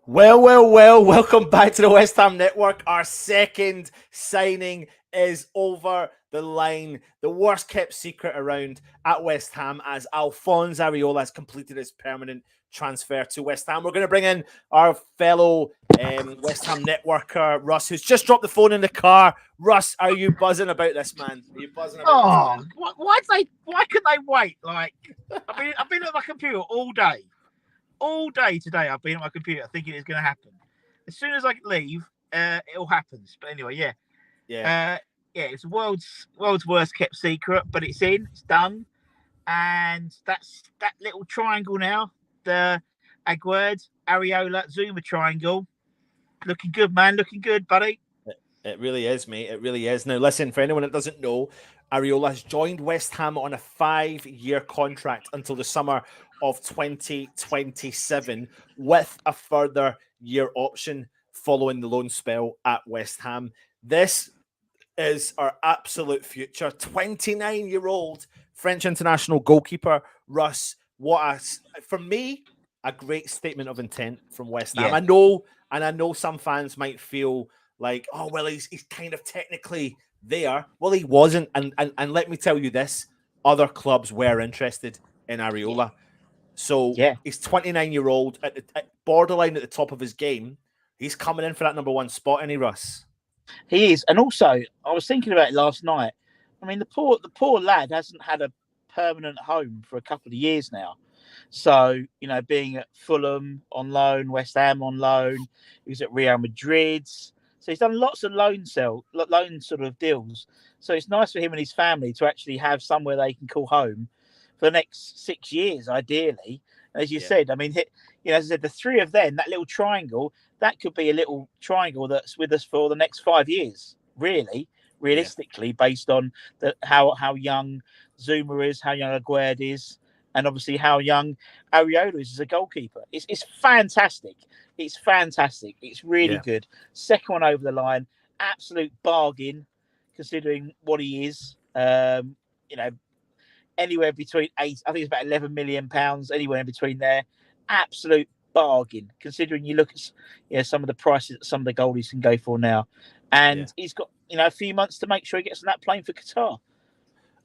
Well. Welcome back to the West Ham Network. Our second signing is over the line. The worst kept secret around at West Ham as Alphonse Areola has completed his permanent transfer to West Ham. We're going to bring in our fellow West Ham networker, Russ, who's just dropped the phone in the car. Russ, are you buzzing about this, man? Are you buzzing about this, Oh, man? why could they wait? Like, I've been at my computer all day today. I've been at my computer thinking it's going to happen. As soon as I leave, it all happens. But anyway, Yeah. it's the world's worst kept secret, but it's done, and that's that little triangle now. The Aguerd Areola Zuma triangle, looking good, man. Looking good, buddy. It really is, mate. It really is. Now, listen, for anyone that doesn't know, Areola has joined West Ham on a 5-year contract until the summer of 2027 with a further year option following the loan spell at West Ham. This is our absolute future. 29-year-old French international goalkeeper, Russ. For me, a great statement of intent from West Ham. Yeah, I know some fans might feel like, oh, well, he's kind of technically there. Well, he wasn't. And let me tell you this, other clubs were interested in yeah, Areola. So yeah. he's 29-year-old at borderline at the top of his game. He's coming in for that number one spot, any Russ? He is, and also I was thinking about it last night. I mean, the poor lad hasn't had a permanent home for a couple of years now. So being at Fulham on loan, West Ham on loan, he was at Real Madrid. So he's done lots of loan sort of deals. So it's nice for him and his family to actually have somewhere they can call home for the next 6 years, ideally. As you Yeah. said, I mean, as I said, the three of them, that little triangle, that could be a little triangle that's with us for the next 5 years, really, Yeah. realistically, based on how young Zuma is, how young Aguerd is, and obviously how young Areola is as a goalkeeper. It's fantastic. It's fantastic. It's really Yeah. good. Second one over the line, absolute bargain, considering what he is. You know, anywhere between I think it's about £11 million, anywhere in between there. Absolute bargain, considering you look at some of the prices that some of the goalies can go for now. Yeah. And he's got a few months to make sure he gets on that plane for Qatar.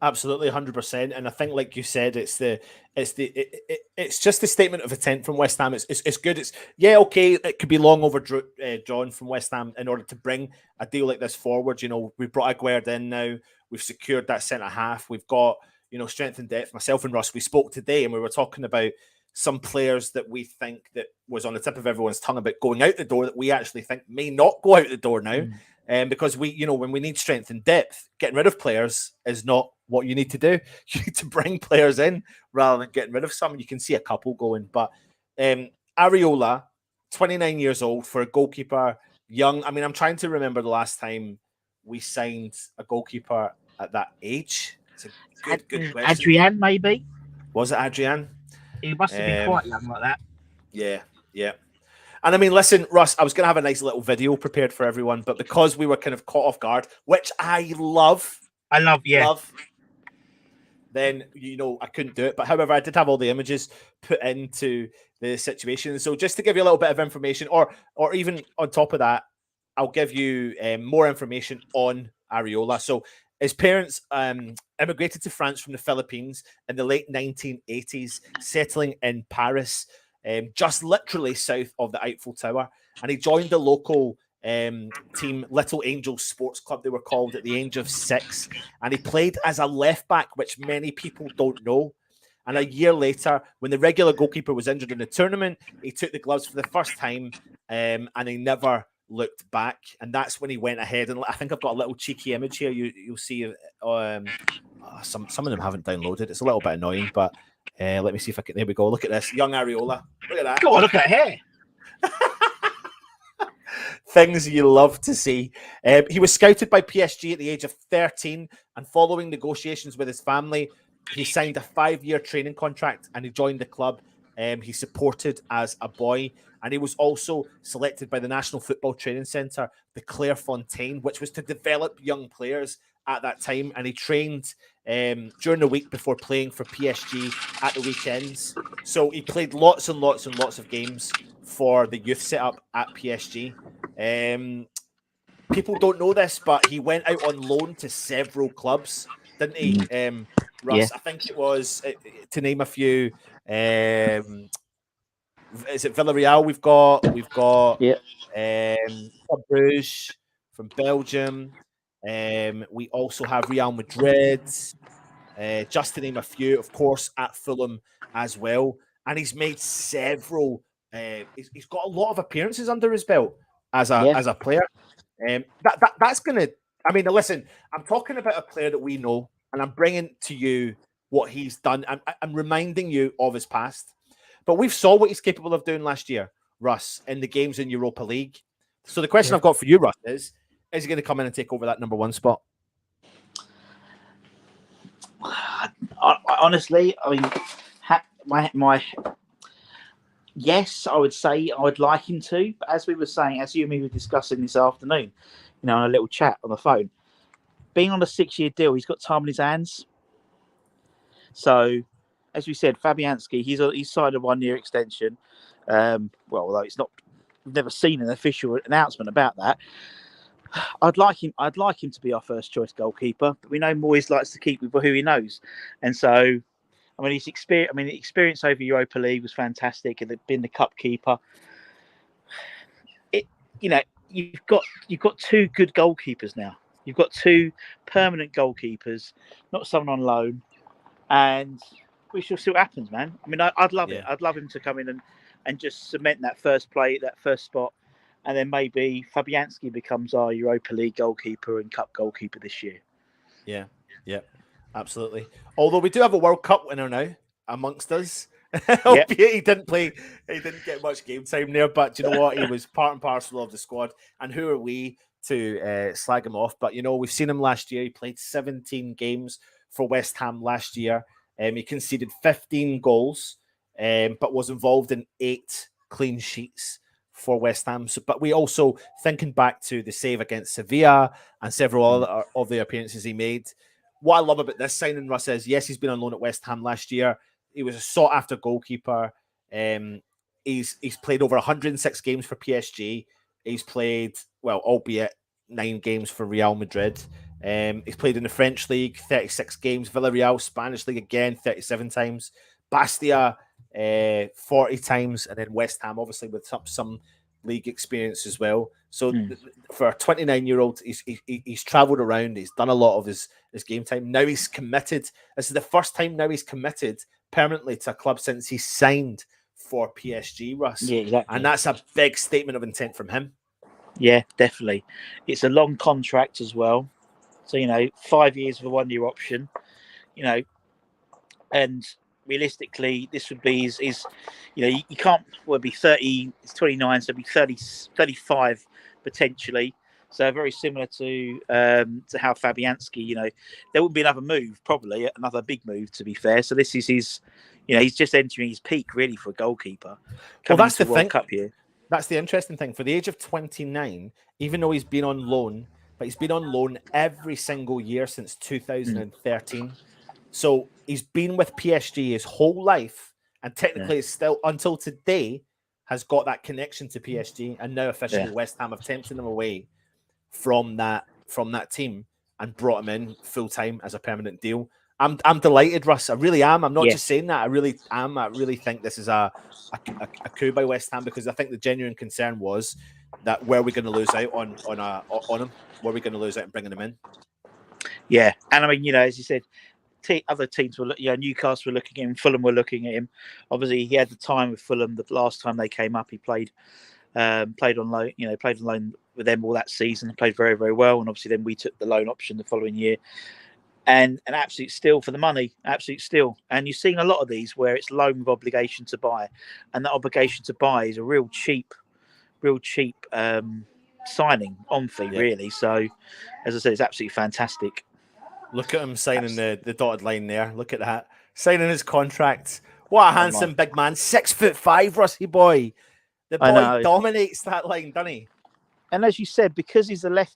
Absolutely, 100%. And I think, like you said, it's just a statement of intent from West Ham. It's good. Okay. It could be long overdrawn from West Ham in order to bring a deal like this forward. We've brought Aguerd in now. We've secured that centre half. We've got strength and depth. Myself and Russ, we spoke today, and we were talking about some players that we think that was on the tip of everyone's tongue about going out the door that we actually think may not go out the door now. Because when we need strength and depth, getting rid of players is not what you need to do. You need to bring players in rather than getting rid of some. You can see a couple going, but Areola, 29 years old for a goalkeeper, young. I mean, I'm trying to remember the last time we signed a goalkeeper at that age. It's a good question. Adrian, maybe. Was it Adrian? He must have been quite young like that. Yeah. And I mean, listen, Russ, I was going to have a nice little video prepared for everyone, but because we were kind of caught off guard, which I love, then, I couldn't do it. But however, I did have all the images put into the situation. So just to give you a little bit of information, or even on top of that, I'll give you more information on Areola. So his parents immigrated to France from the Philippines in the late 1980s, settling in Paris, just literally south of the Eiffel Tower. And he joined the local team, Little Angels Sports Club, they were called, at the age of 6. And he played as a left back, which many people don't know. And a year later, when the regular goalkeeper was injured in the tournament, he took the gloves for the first time, and he never looked back. And that's when he went ahead. And I think I've got a little cheeky image here. You'll see some of them haven't downloaded. It's a little bit annoying, but let me see if I can. There we go. Look at this. Young Areola. Look at that. Go on, look at that hair. Things you love to see. He was scouted by PSG at the age of 13, and following negotiations with his family, he signed a 5-year training contract and he joined the club. He supported as a boy, and he was also selected by the National Football Training Centre, the Clairefontaine, which was to develop young players at that time. And he trained during the week before playing for PSG at the weekends. So he played lots and lots and lots of games for the youth setup at PSG. People don't know this, but he went out on loan to several clubs, didn't he, Russ? Yeah. I think it was, to name a few, is it Villarreal we've got Yeah. Club Bruges from Belgium. We also have Real Madrid, just to name a few, of course, at Fulham as well. And he's made several. He's got a lot of appearances under his belt as a player. That's gonna. I mean, listen, I'm talking about a player that we know, and I'm bringing to you what he's done. I'm reminding you of his past, but we've saw what he's capable of doing last year, Russ, in the games in Europa League. So the question I've got for you, Russ, is he going to come in and take over that number one spot? Honestly, I mean, my yes, I would say I would like him to. But as we were saying, as you and me were discussing this afternoon, in a little chat on the phone, being on a 6-year deal, he's got time in his hands. So, as we said, Fabianski, he's signed a 1-year extension. Although it's not, we've never seen an official announcement about that. I'd like him to be our first choice goalkeeper, but we know Moyes likes to keep with who he knows, and so I mean, his experience over Europa League was fantastic, and been the cup keeper. You've got two good goalkeepers now. You've got two permanent goalkeepers, not someone on loan, and we shall see what happens, man. I mean, I'd love it. I'd love him to come in and just cement that first spot. And then maybe Fabianski becomes our Europa League goalkeeper and cup goalkeeper this year. Yeah, absolutely. Although we do have a World Cup winner now amongst us. Albeit he didn't get much game time there, but you know what? He was part and parcel of the squad. And who are we to slag him off? But, we've seen him last year. He played 17 games for West Ham last year. He conceded 15 goals, but was involved in 8 clean sheets for West Ham. But we also, thinking back to the save against Sevilla and several other of the appearances he made, what I love about this signing, Russ, is yes, he's been on loan at West Ham last year. He was a sought-after goalkeeper. He's played over 106 games for PSG. He's played, albeit 9 games for Real Madrid. He's played in the French League, 36 games. Villarreal, Spanish League again, 37 times. Bastia, 40 times. And then West Ham, obviously, with some league experience as well. So for a 29-year-old, he's travelled around. He's done a lot of his game time. Now he's committed. This is the first time now he's committed permanently to a club since he signed for PSG, Russ. Yeah, exactly. And that's a big statement of intent from him. Yeah, definitely. It's a long contract as well. So, 5 years for a 1-year option, and realistically, this would be his you can't, be 30, it's 29, so it'd be 30, 35 potentially. So very similar to how Fabianski, there would be another move, probably another big move, to be fair. So this is his, he's just entering his peak really for a goalkeeper. Well, that's the World thing. Cup year. That's the interesting thing. For the age of 29, even though he's been on loan, but he's been on loan every single year since 2013. So he's been with PSG his whole life, and technically is still, until today, has got that connection to PSG, and now officially West Ham have tempted him away from that team and brought him in full time as a permanent deal. I'm delighted, Russ. I really am. I'm not just saying that. I really am. I really think this is a coup by West Ham, because I think the genuine concern was that were we going to lose out on him? Were we going to lose out and bringing him in? Yeah, and I mean, as you said, other teams were, Newcastle were looking at him, Fulham were looking at him. Obviously, he had the time with Fulham. The last time they came up, he played on loan. Played on loan with them all that season. Played very, very well, and obviously then we took the loan option the following year. And an absolute steal for the money, absolute steal. And you've seen a lot of these where it's loan with obligation to buy, and that obligation to buy is a real cheap signing on fee, really. So, as I said, it's absolutely fantastic. Look at him signing the dotted line there. Look at that. Signing his contract. What a handsome big man. 6'5", Rusty boy. The boy dominates that line, doesn't he? And as you said, because he's and it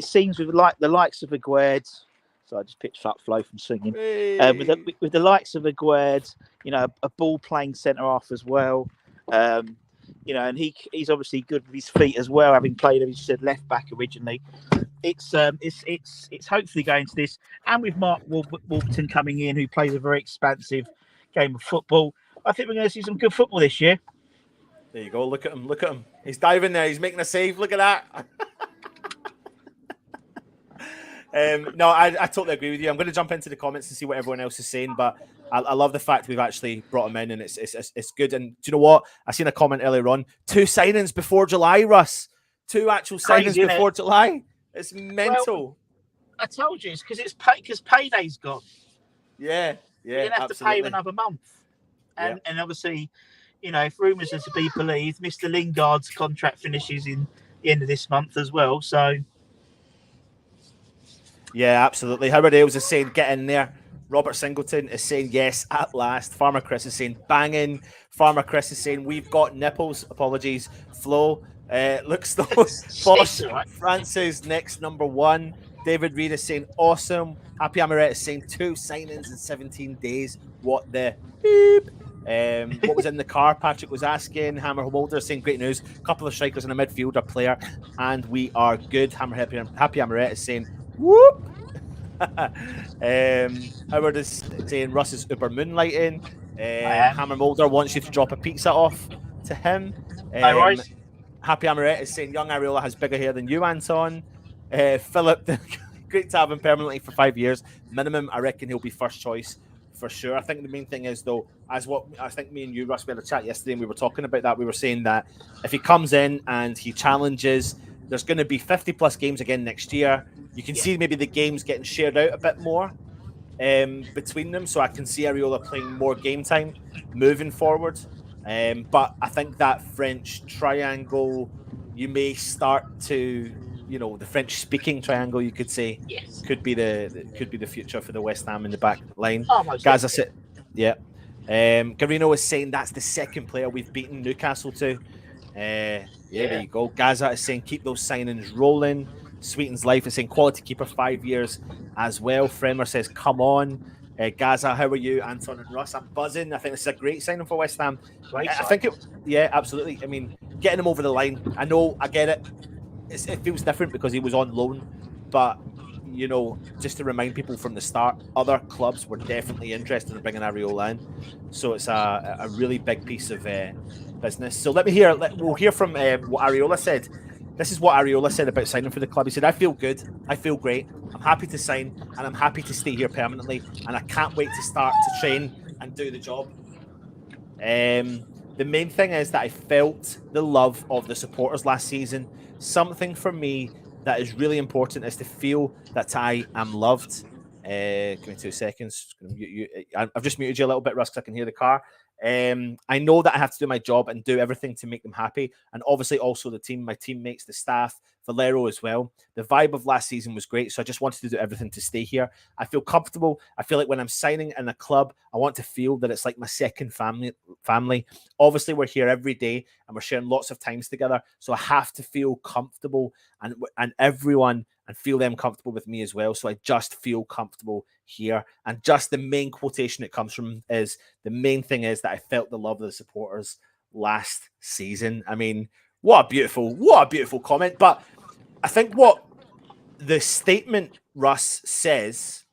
seems with the likes of Aguerd, So I just picked up flow from singing. Hey. With the likes of Aguerd, a ball playing centre half as well. And he's obviously good with his feet as well, having played, as you said, left back originally. It's hopefully going to this, and with Mark Warburton coming in, who plays a very expansive game of football, I think we're going to see some good football this year. There you go. Look at him. Look at him. He's diving there. He's making a save. Look at that. No, I totally agree with you. I'm going to jump into the comments and see what everyone else is saying, but I love the fact we've actually brought him in, and it's good. And do you know what? I seen a comment earlier on. 2 signings before July, Russ. 2 actual signings before July. It's mental. Well, I told you it's because payday's gone. Yeah, you're gonna have to pay him another month, and obviously, if rumours are to be believed, Mr. Lingard's contract finishes in the end of this month as well. So. Yeah, absolutely. Howard Ailes is saying, get in there. Robert Singleton is saying, yes, at last. Farmer Chris is saying, banging. Farmer Chris is saying, we've got nipples. Apologies. Flo. Looks Boss Francis, next number 1. David Reed is saying, awesome. Happy Amaret is saying, 2 signings in 17 days. What the beep? What was in the car? Patrick was asking. Hammer Molder saying, great news. Couple of strikers and a midfielder player, and we are good. Hammer Happy Amaret is saying, whoop. Howard is saying Russ is uber moonlighting. Hammer Molder wants you to drop a pizza off to him. Happy Amaret is saying young Areola has bigger hair than you, Anton. Philip, great to have him permanently for 5 years minimum. I reckon he'll be first choice for sure. I think the main thing is, though, as what I think me and you, Russ, we had a chat yesterday and we were talking about that. We were saying that if he comes in and he challenges, there's going to be 50 plus games again next year. You can see maybe the games getting shared out a bit more between them. So I can see Areola playing more game time moving forward. But I think that French triangle, you may start to, the French speaking triangle, you could say, could be the future for the West Ham in the back line. Gaza said, Garino is saying that's the second player we've beaten Newcastle to. There you go. Gaza is saying keep those signings rolling. Sweetens Life is saying quality keeper 5 years as well. Fremer says come on. Gaza, how are you? Anton and Russ, I'm buzzing. I think this is a great signing for West Ham. I think absolutely. I mean, getting him over the line. I know, I get it. It feels different because he was on loan, but just to remind people from the start, other clubs were definitely interested in bringing Areola in. So it's a really big piece of business. So we'll hear from what Areola said. This is what Areola said about signing for the club. He said, I feel good. I feel great. I'm happy to sign and I'm happy to stay here permanently. And I can't wait to start to train and do the job. The main thing is that I felt the love of the supporters last season. Something for me that is really important is to feel that I am loved. Give me 2 seconds. I've just muted you a little bit, Russ, because I can hear the car. I know that I have to do my job and do everything to make them happy. And obviously also the team, my teammates, the staff, Valero as well. The vibe of last season was great. So I just wanted to do everything to stay here. I feel comfortable. I feel like when I'm signing in a club, I want to feel that it's like my second family. Obviously, we're here every day and we're sharing lots of times together. So I have to feel comfortable and everyone and feel them comfortable with me as well. So I just feel comfortable here. And just the main quotation it comes from is the main thing is that I felt the love of the supporters last season. I mean, what a beautiful comment. But I think what the statement Russ says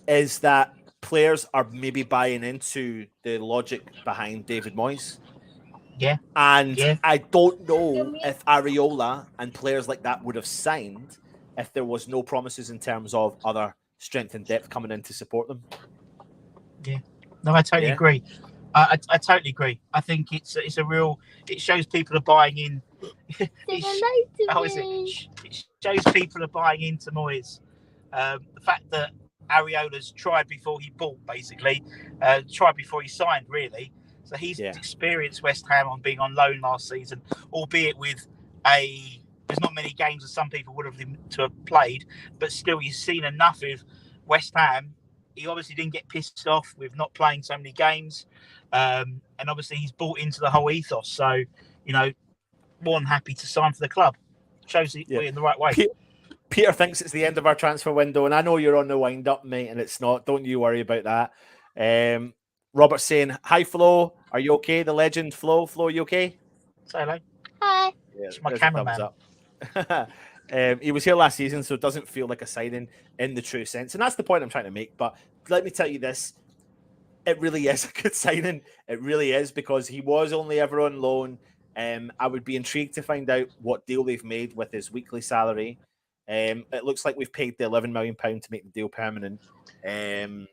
is that players are maybe buying into the logic behind David Moyes. Yeah. And I don't know if Areola and players like that would have signed if there was no promises in terms of other strength and depth coming in to support them. Yeah. No, I totally agree. I totally agree. I think it's a real. It shows people are buying in. It shows people are buying into Moyes. The fact that Areola's tried before he bought, basically, tried before he signed, really. So he's experienced West Ham on being on loan last season, albeit with there's not many games as some people would have to have played, but still he's seen enough of West Ham. He obviously didn't get pissed off with not playing so many games. And obviously he's bought into the whole ethos. So, more than happy to sign for the club. Shows we're in the right way. Peter thinks it's the end of our transfer window, and I know you're on the wind up, mate, and it's not. Don't you worry about that. Robert's saying, "Hi, Flo. Are you okay? The legend, Flo. Flo, you okay?" Say hello. Hi. Yeah, It's my there's a thumbs cameraman. up. He was here last season, so it doesn't feel like a signing in the true sense, and that's the point I'm trying to make. But let me tell you this: it really is a good signing. It really is, because he was only ever on loan. I would be intrigued to find out what deal they've made with his weekly salary. It looks like we've paid the £11 million to make the deal permanent. And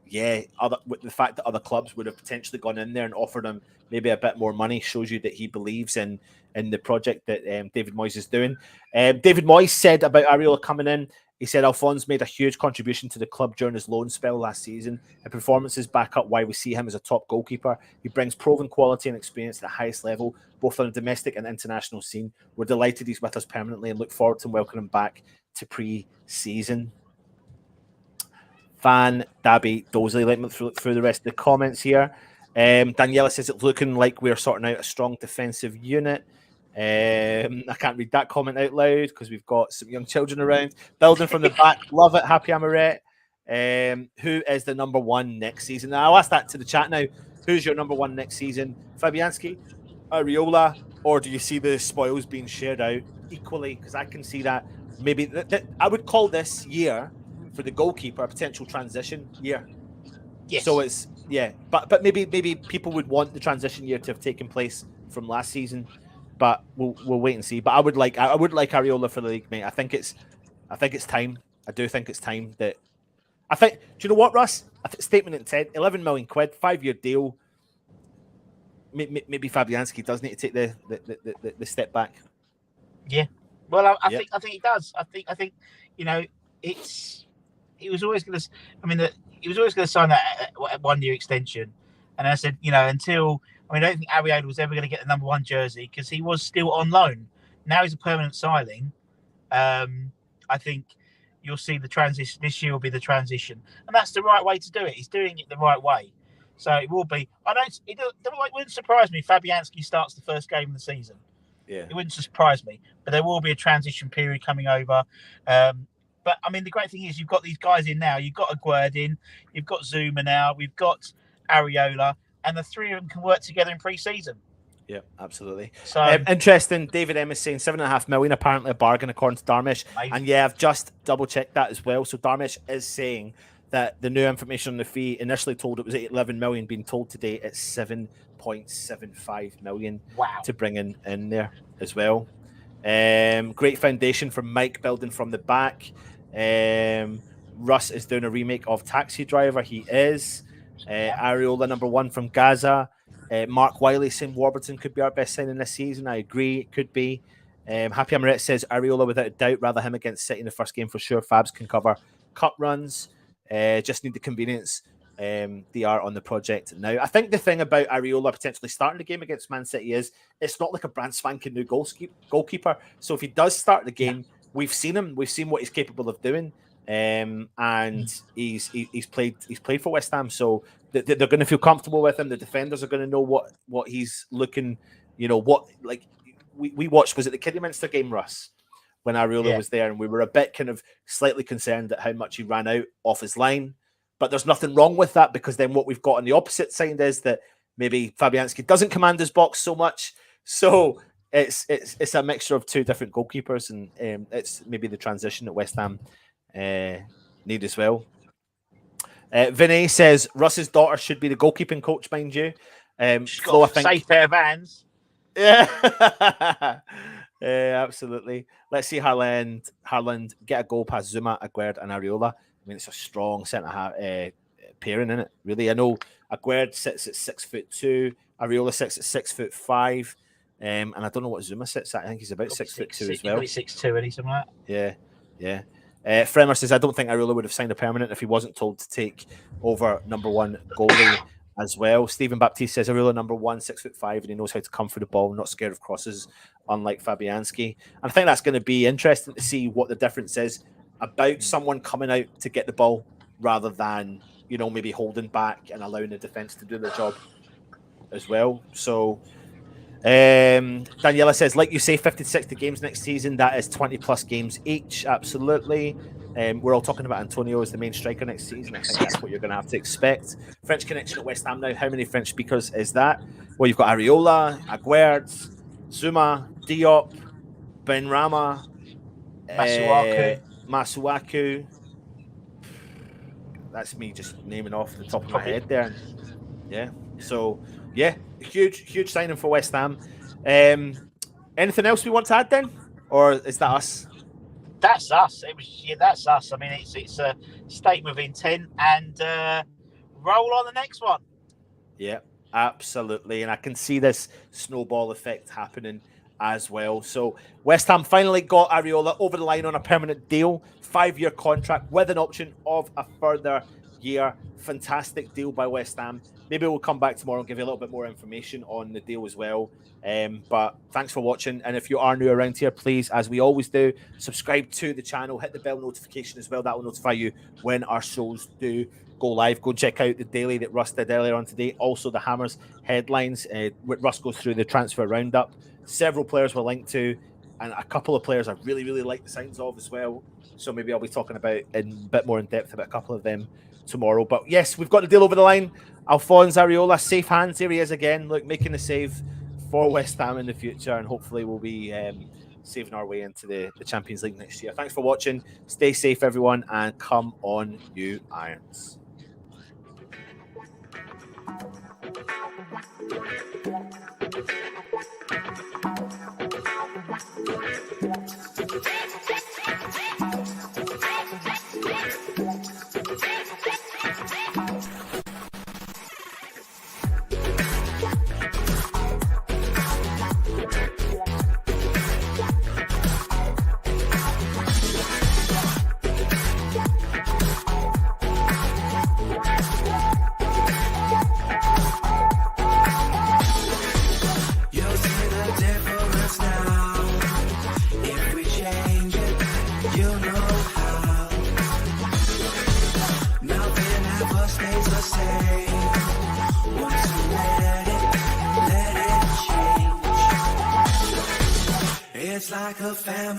yeah, with the fact that other clubs would have potentially gone in there and offered him maybe a bit more money shows you that he believes in the project that David Moyes is doing. David Moyes said about Areola coming in, he said Alphonse made a huge contribution to the club during his loan spell last season. His performances back up why we see him as a top goalkeeper. He brings proven quality and experience at the highest level, both on the domestic and international scene. We're delighted he's with us permanently and look forward to welcoming him back to pre-season. Van Dabby Dosley, let me look through the rest of the comments here. Daniela says it's looking like we're sorting out a strong defensive unit. I can't read that comment out loud because we've got some young children around. Building from the back, love it. Happy Amaret. Who is the number one next season? Now, I'll ask that to the chat now. Who's your number one next season? Fabianski, Areola, or do you see the spoils being shared out equally? Because I can see that maybe I would call this year for the goalkeeper a potential transition year. Yes. So it's but maybe people would want the transition year to have taken place from last season, but we'll wait and see. But I would like Areola for the league, mate. I think it's time. I do think it's time that do you know what, Russ? Statement intent: £11 million, 5-year deal. Maybe Fabianski does need to take the step back. Yeah. Well, I think he does. I think he was always going to. I mean, he was always going to sign that 1-year extension, and I said, until I don't think Areola was ever going to get the number one jersey because he was still on loan. Now he's a permanent signing. I think you'll see the transition. This year will be the transition, and that's the right way to do it. He's doing it the right way, so it will be. It wouldn't surprise me if Fabianski starts the first game of the season. Yeah, it wouldn't surprise me, but there will be a transition period coming over. But I mean, the great thing is you've got these guys in now. You've got Aguerd in, you've got Zuma now, we've got Areola, and the three of them can work together in pre-season. Yeah, absolutely. So interesting. David M is saying £7.5 million, apparently a bargain according to Darmish. Amazing. And yeah, I've just double checked that as well. So Darmish is saying that the new information on the fee initially told it was 11 million, being told today it's 7.75 million. Wow. To bring in there as well. Great foundation from Mike, building from the back. Russ is doing a remake of Taxi Driver. He is. Areola number one from Gaza. Mark Wiley saying Warburton could be our best signing this season. I agree, it could be. Happy Amaret says Areola without a doubt, rather him against City in the first game for sure. Fabs can cover cup runs. Just need the convenience. They are on the project now. I think the thing about Areola potentially starting the game against Man City is it's not like a brand spanking new goalkeeper. So if he does start the game, we've seen him. We've seen what he's capable of doing. And he's played for West Ham, so they're going to feel comfortable with him. The defenders are going to know what he's looking. We watched, was it the Kidderminster game, Russ, when Areola was there, and we were a bit kind of slightly concerned at how much he ran out off his line. But there's nothing wrong with that, because then what we've got on the opposite side is that maybe Fabianski doesn't command his box so much. So it's a mixture of two different goalkeepers, and it's maybe the transition that West Ham need as well. Vinny says Russ's daughter should be the goalkeeping coach, mind you. She's got a safe pair of hands. Yeah. Absolutely. Let's see Haaland get a goal past Zuma, Aguerd, and Areola. I mean, it's a strong centre-half pairing, isn't it? Really, I know Aguerd sits at 6'2", Areola sits at 6'5", and I don't know what Zuma sits at. I think he's about 6'2" as well. 6'2", and something like that. Yeah. Fremer says, I don't think Areola would have signed a permanent if he wasn't told to take over number one goalie as well. Stephen Baptiste says Areola number one, 6'5", and he knows how to come for the ball, not scared of crosses, unlike Fabianski. And I think that's going to be interesting to see what the difference is about someone coming out to get the ball rather than, maybe holding back and allowing the defense to do their job as well. So Daniela says, like you say, 50 to 60 games next season. That is 20 plus games each. Absolutely. We're all talking about Antonio as the main striker next season. I think that's what you're going to have to expect. French connection at West Ham now. How many French speakers is that? Well, you've got Areola, Aguerd, Zuma, Diop, Benrahma, Masuaku. That's me just naming off the top of my head there. Yeah. So, yeah, huge signing for West Ham. Anything else we want to add then? Or is that us? That's us. That's us. I mean, it's a statement of intent, and roll on the next one. Yeah, absolutely. And I can see this snowball effect happening as well. So West Ham finally got Areola over the line on a permanent deal, 5-year contract with an option of a further year. Fantastic deal by West Ham. Maybe we'll come back tomorrow and give you a little bit more information on the deal as well. But thanks for watching. And if you are new around here, please, as we always do, subscribe to the channel, hit the bell notification as well. That will notify you when our shows do go live. Go check out the daily that Russ did earlier on today. Also the Hammers headlines. Russ goes through the transfer roundup. Several players we're linked to, and a couple of players I really like the signs of as well. So maybe I'll be talking about in a bit more in depth about a couple of them tomorrow. But yes, we've got the deal over the line. Alphonse Areola, safe hands. Here he is again. Look, making the save for West Ham in the future, and hopefully we'll be saving our way into the Champions League next year. Thanks for watching. Stay safe, everyone, and come on, you Irons. It's like a family.